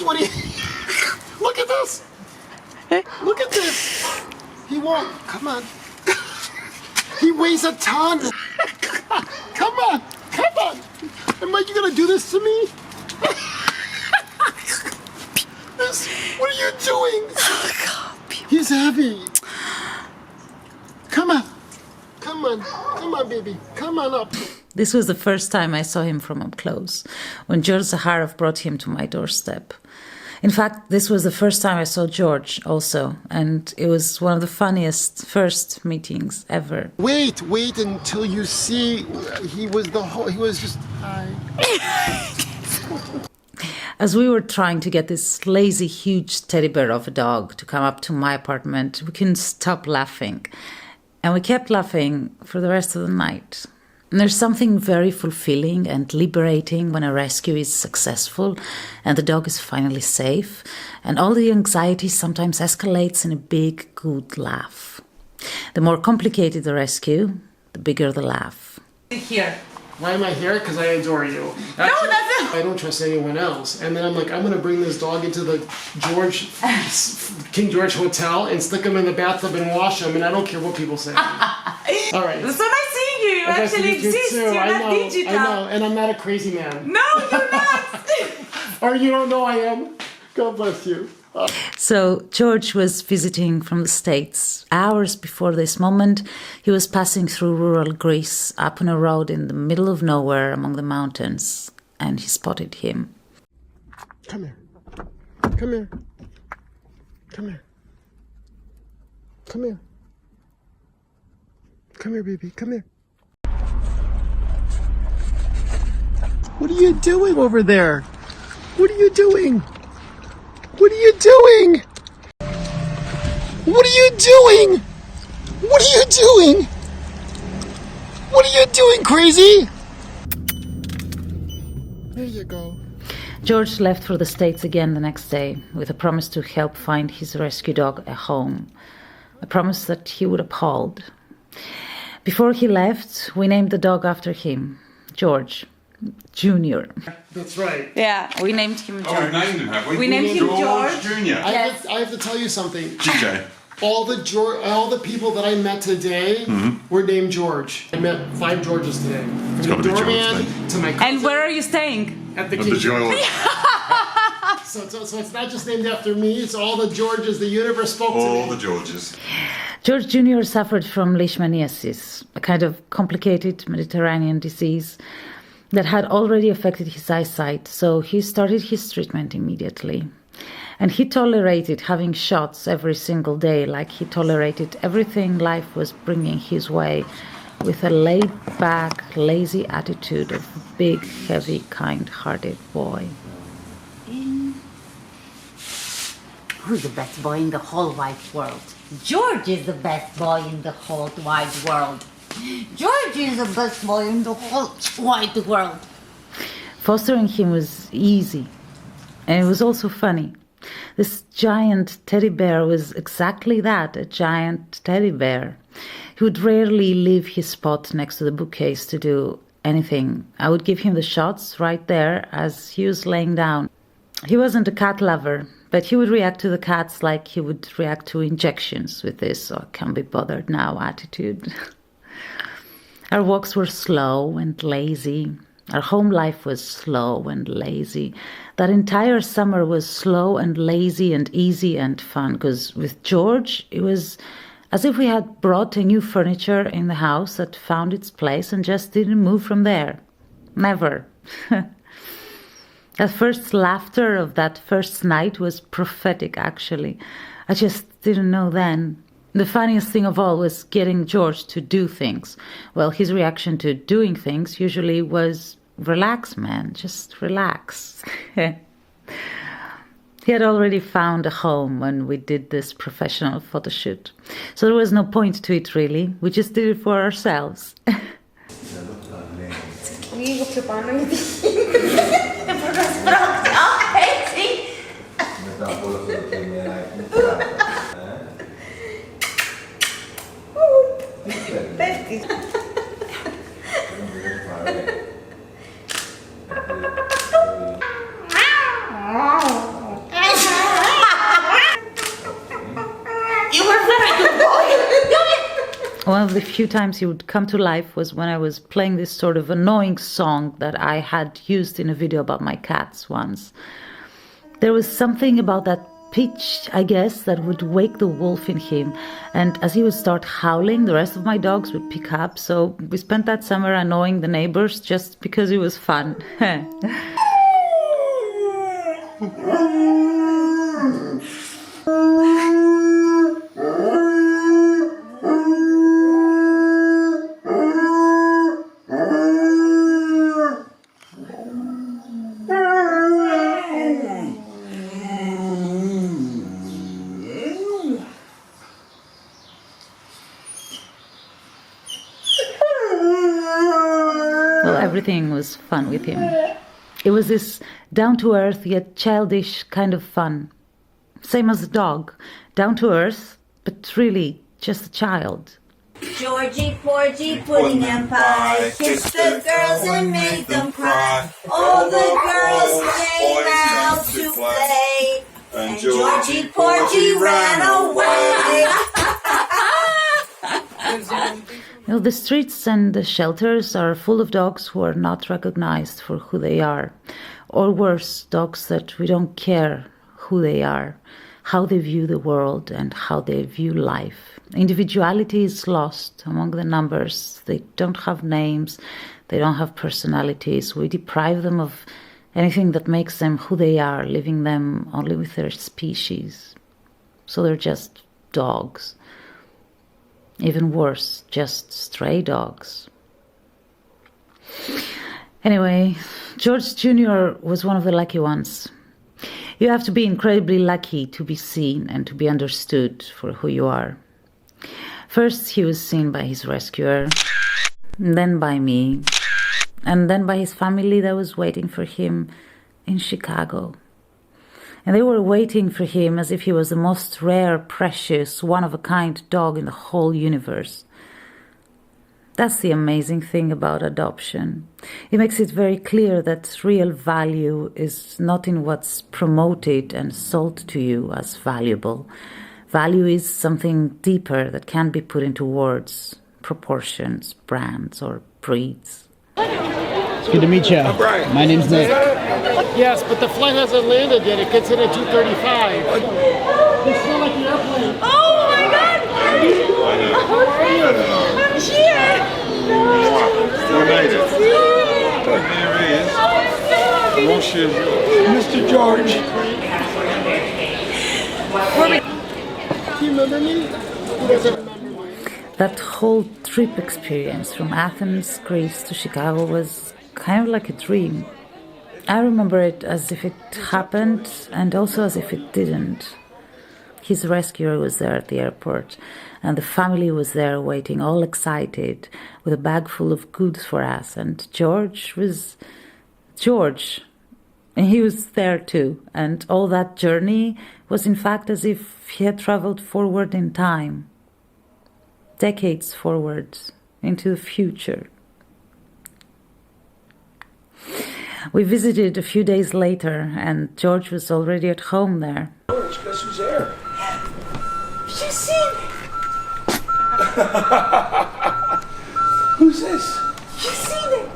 what he... Look at this. Look at this. He won't. Come on. He weighs a ton. Come on. Come on. Am you going to do this to me? What are you doing? He's heavy. Come on. Come on. Come on, baby. Come on up. This was the first time I saw him from up close, when George Zaharoff brought him to my doorstep. In fact, this was the first time I saw George also, and it was one of the funniest first meetings ever. Wait until you see. He was just... Hi. As we were trying to get this lazy, huge teddy bear of a dog to come up to my apartment, we couldn't stop laughing. And we kept laughing for the rest of the night. And there's something very fulfilling and liberating when a rescue is successful and the dog is finally safe, and all the anxiety sometimes escalates in a big, good laugh. The more complicated the rescue, the bigger the laugh. Here. Why am I here? Because I adore you. Actually, No, that's it. I don't trust anyone else. And then I'm like, I'm going to bring this dog into the King George Hotel and stick him in the bathtub and wash him, and I don't care what people say. All right. It's so nice seeing you. You actually exist. Too. You're not digital. I know, and I'm not a crazy man. No, you're not. Or you don't know I am. God bless you. So George was visiting from the States. Hours before this moment, he was passing through rural Greece up on a road in the middle of nowhere among the mountains, and he spotted him. Come here. Come here. Come here. Come here. Come here, baby. Come here. What are you doing over there? What are you doing? What are you doing? What are you doing? What are you doing? What are you doing, crazy? There you go. George left for the States again the next day with a promise to help find his rescue dog a home, a promise that he would uphold. Before he left, we named the dog after him, George Junior. That's right. Yeah, we named him George. Oh, we named him, have we? We named him George. Junior. Yes. I have to tell you something. GJ. All the people that I met today were named George. I met 5 Georges today. From the gotta be George doorman today. to my cousin. And where are you staying? At the With the King. George. So it's not just named after me, it's all the Georges the universe spoke to me. All the Georges. George Jr. suffered from leishmaniasis, a kind of complicated Mediterranean disease that had already affected his eyesight, so he started his treatment immediately. And he tolerated having shots every single day, like he tolerated everything life was bringing his way, with a laid-back, lazy attitude of a big, heavy, kind-hearted boy. Who's the best boy in the whole wide world? George is the best boy in the whole wide world. George is the best boy in the whole wide world. Fostering him was easy, and it was also funny. This giant teddy bear was exactly that, a giant teddy bear. He would rarely leave his spot next to the bookcase to do anything. I would give him the shots right there as he was laying down. He wasn't a cat lover, but he would react to the cats like he would react to injections with this "oh, can't be bothered now" attitude. Our walks were slow and lazy. Our home life was slow and lazy. That entire summer was slow and lazy and easy and fun, because with George, it was as if we had brought a new furniture in the house that found its place and just didn't move from there. Never. That first laughter of that first night was prophetic, actually. I just didn't know then. The funniest thing of all was getting George to do things. Well, his reaction to doing things usually was, relax, man, just relax. He had already found a home when we did this professional photo shoot. So there was no point to it, really. We just did it for ourselves. One of the few times he would come to life was when I was playing this sort of annoying song that I had used in a video about my cats once. There was something about that pitch, I guess, that would wake the wolf in him. And as he would start howling, the rest of my dogs would pick up. So we spent that summer annoying the neighbors just because it was fun. Well, everything was fun with him. It was this down-to-earth yet childish kind of fun. Same as a dog. Down-to-earth, but really just a child. Georgie, Porgy, pudding and pie, kissed the girls and made them cry. All the girls came out to play, and Georgie, Porgy ran away. The streets and the shelters are full of dogs who are not recognized for who they are. Or worse, dogs that we don't care who they are, how they view the world and how they view life. Individuality is lost among the numbers. They don't have names. They don't have personalities. We deprive them of anything that makes them who they are, leaving them only with their species. So they're just dogs. Even worse, just stray dogs. Anyway, George Jr. was one of the lucky ones. You have to be incredibly lucky to be seen and to be understood for who you are. First, he was seen by his rescuer, then by me, and then by his family that was waiting for him in Chicago. And they were waiting for him as if he was the most rare, precious, one-of-a-kind dog in the whole universe. That's the amazing thing about adoption. It makes it very clear that real value is not in what's promoted and sold to you as valuable. Value is something deeper that can't be put into words, proportions, brands, or breeds. It's good to meet you. I'm Bryant. My name's Nick. Yes, but the flight hasn't landed yet. It gets in at 2:35. You smell like the airplane. Oh my God! How are you? I'm here! We made it. There he is. Rosh is Mr. George. Do you remember me? He doesn't remember me. That whole trip experience from Athens, Greece to Chicago was kind of like a dream. I remember it as if it happened and also as if it didn't. His rescuer was there at the airport and the family was there waiting, all excited, with a bag full of goods for us. And George was George. And he was there too. And all that journey was in fact as if he had traveled forward in time. Decades forwards into the future. We visited a few days later, and George was already at home there. George, guess who's there? You seen it? Who's this? You seen it?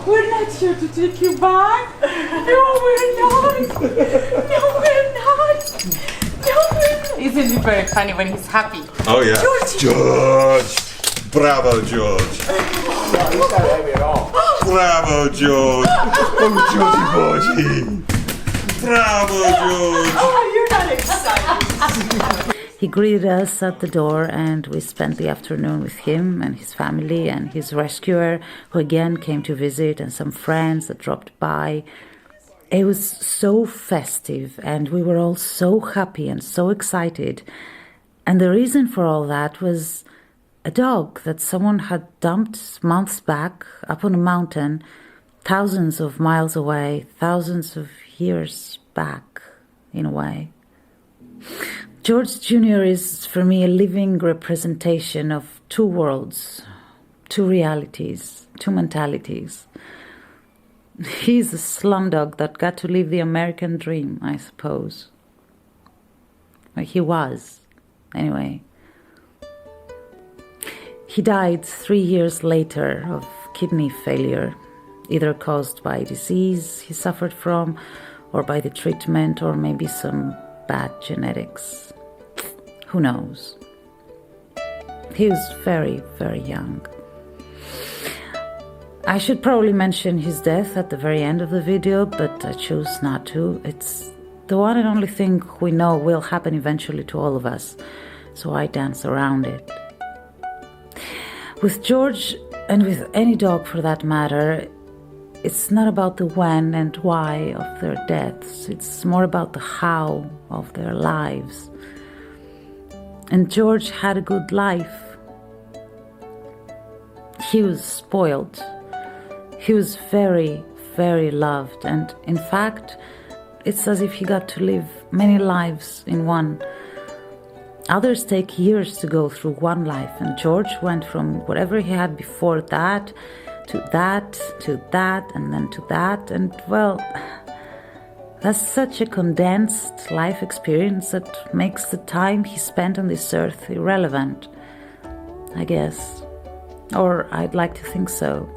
We're not here to take you back. No, we're not. No, we're not. No, we're not. Isn't it very funny when he's happy? Oh yeah. George! Bravo, George! No, he's not happy at all. Bravo, George! Oh, Georgie! Bravo, George! Oh, you're not excited. He greeted us at the door, and we spent the afternoon with him and his family and his rescuer, who again came to visit, and some friends that dropped by. It was so festive, and we were all so happy and so excited. And the reason for all that was a dog that someone had dumped months back up on a mountain, thousands of miles away, thousands of years back, in a way. George Jr. is, for me, a living representation of two worlds, two realities, two mentalities. He's a slumdog that got to live the American dream, I suppose. Well, he was, anyway. He died 3 years later of kidney failure, either caused by disease he suffered from, or by the treatment, or maybe some bad genetics. Who knows? He was very, very young. I should probably mention his death at the very end of the video, but I chose not to. It's the one and only thing we know will happen eventually to all of us, so I dance around it. With George, and with any dog for that matter, it's not about the when and why of their deaths, it's more about the how of their lives. And George had a good life. He was spoiled. He was very, very loved, and in fact, it's as if he got to live many lives in one. Others take years to go through one life, and George went from whatever he had before that, to that, to that, and then to that, and well, that's such a condensed life experience that makes the time he spent on this earth irrelevant, I guess. Or I'd like to think so.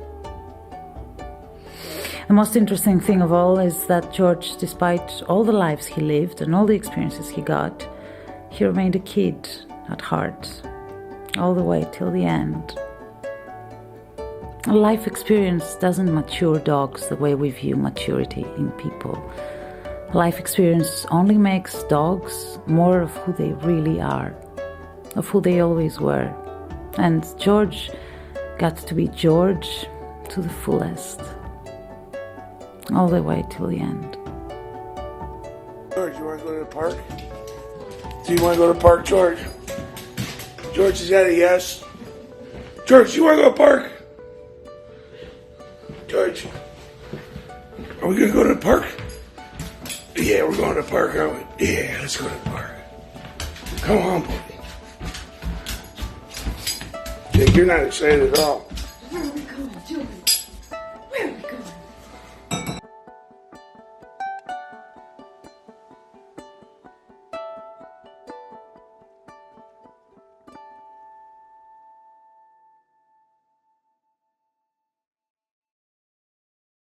The most interesting thing of all is that George, despite all the lives he lived and all the experiences he got, he remained a kid at heart, all the way till the end. A life experience doesn't mature dogs the way we view maturity in people. Life experience only makes dogs more of who they really are, of who they always were. And George got to be George to the fullest, all the way till the end. George, you want to go to the park? Do you want to go to the park, George? George, is that a yes? George, you want to go to the park? George, are we going to go to the park? Yeah, we're going to the park, aren't we? Yeah, let's go to the park. Come on, buddy. Jake, you're not excited at all. Where are we going, George?